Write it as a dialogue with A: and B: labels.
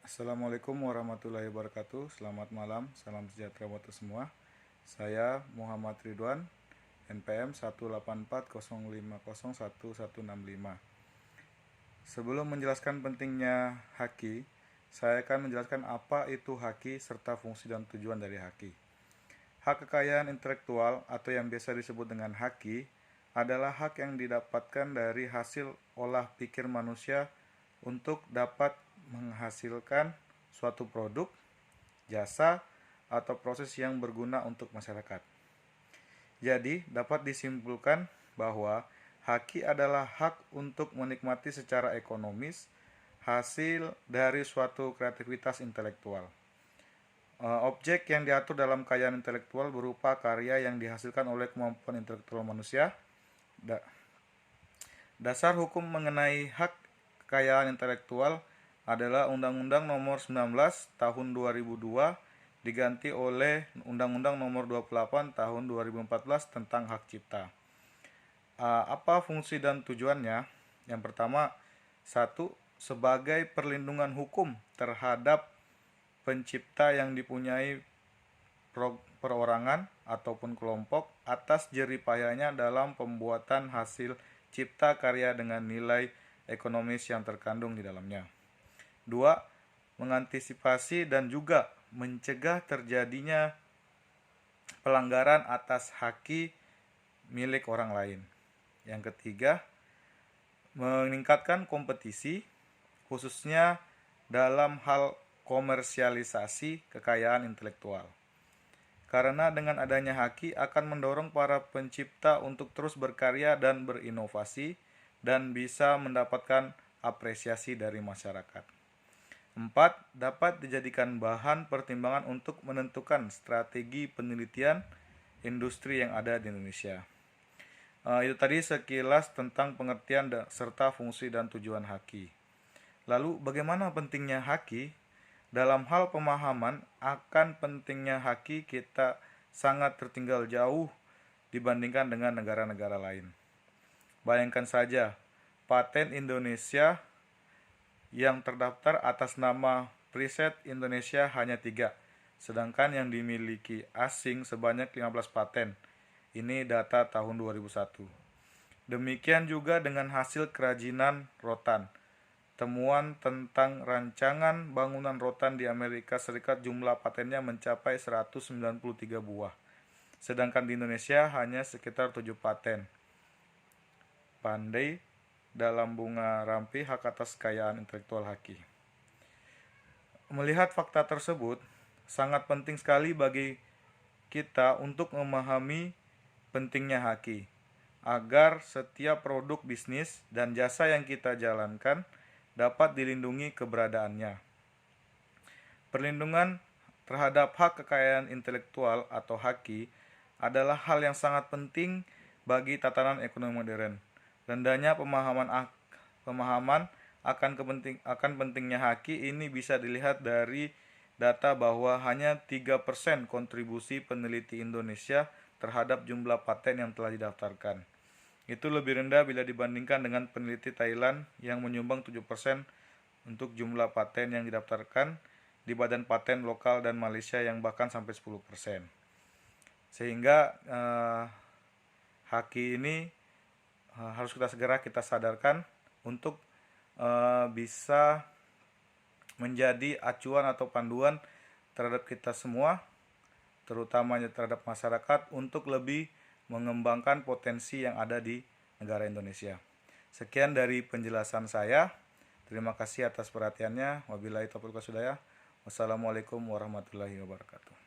A: Assalamualaikum warahmatullahi wabarakatuh. Selamat malam, salam sejahtera buat kita semua. Saya Muhammad Ridwan, NPM 18405011165. Sebelum menjelaskan pentingnya haki, saya akan menjelaskan apa itu haki serta fungsi dan tujuan dari haki. Hak kekayaan intelektual atau yang biasa disebut dengan haki adalah hak yang didapatkan dari hasil olah pikir manusia untuk dapat menghasilkan suatu produk, jasa, atau proses yang berguna untuk masyarakat. Jadi, dapat disimpulkan bahwa haki adalah hak untuk menikmati secara ekonomis hasil dari suatu kreativitas intelektual. Objek yang diatur dalam kekayaan intelektual berupa karya yang dihasilkan oleh kemampuan intelektual manusia. Dasar hukum mengenai hak kekayaan intelektual adalah Undang-Undang Nomor 19 Tahun 2002 diganti oleh Undang-Undang Nomor 28 Tahun 2014 tentang hak cipta. Apa fungsi dan tujuannya? Yang pertama, satu, sebagai perlindungan hukum terhadap pencipta yang dipunyai perorangan ataupun kelompok atas jeripayanya dalam pembuatan hasil cipta karya dengan nilai ekonomis yang terkandung di dalamnya. Dua, mengantisipasi dan juga mencegah terjadinya pelanggaran atas haki milik orang lain. Yang ketiga, meningkatkan kompetisi khususnya dalam hal komersialisasi kekayaan intelektual. Karena dengan adanya haki akan mendorong para pencipta untuk terus berkarya dan berinovasi dan bisa mendapatkan apresiasi dari masyarakat. 4. Dapat dijadikan bahan pertimbangan untuk menentukan strategi penelitian industri yang ada di Indonesia. Itu tadi sekilas tentang pengertian serta fungsi dan tujuan haki. Lalu bagaimana pentingnya haki? Dalam hal pemahaman akan pentingnya haki kita sangat tertinggal jauh dibandingkan dengan negara-negara lain. Bayangkan saja, paten Indonesia yang terdaftar atas nama Preset Indonesia hanya 3, sedangkan yang dimiliki asing sebanyak 15 paten. Ini data tahun 2001. Demikian juga dengan hasil kerajinan rotan. Temuan tentang rancangan bangunan rotan di Amerika Serikat jumlah patennya mencapai 193 buah. Sedangkan di Indonesia hanya sekitar 7 paten. Pandai dalam bunga rampi hak atas kekayaan intelektual haki. Melihat fakta tersebut, sangat penting sekali bagi kita untuk memahami pentingnya haki, agar setiap produk bisnis dan jasa yang kita jalankan dapat dilindungi keberadaannya. Perlindungan terhadap hak kekayaan intelektual atau haki adalah hal yang sangat penting bagi tatanan ekonomi modern. Rendahnya pemahaman akan pentingnya haki ini bisa dilihat dari data bahwa hanya 3% kontribusi peneliti Indonesia terhadap jumlah paten yang telah didaftarkan. Itu lebih rendah bila dibandingkan dengan peneliti Thailand yang menyumbang 7% untuk jumlah paten yang didaftarkan di badan paten lokal dan Malaysia yang bahkan sampai 10%. Sehingga haki ini harus segera kita sadarkan untuk bisa menjadi acuan atau panduan terhadap kita semua, terutamanya terhadap masyarakat untuk lebih mengembangkan potensi yang ada di negara Indonesia. Sekian dari penjelasan saya. Terima kasih atas perhatiannya. Wabillahi taufiq wal hidayah. Wassalamualaikum warahmatullahi wabarakatuh.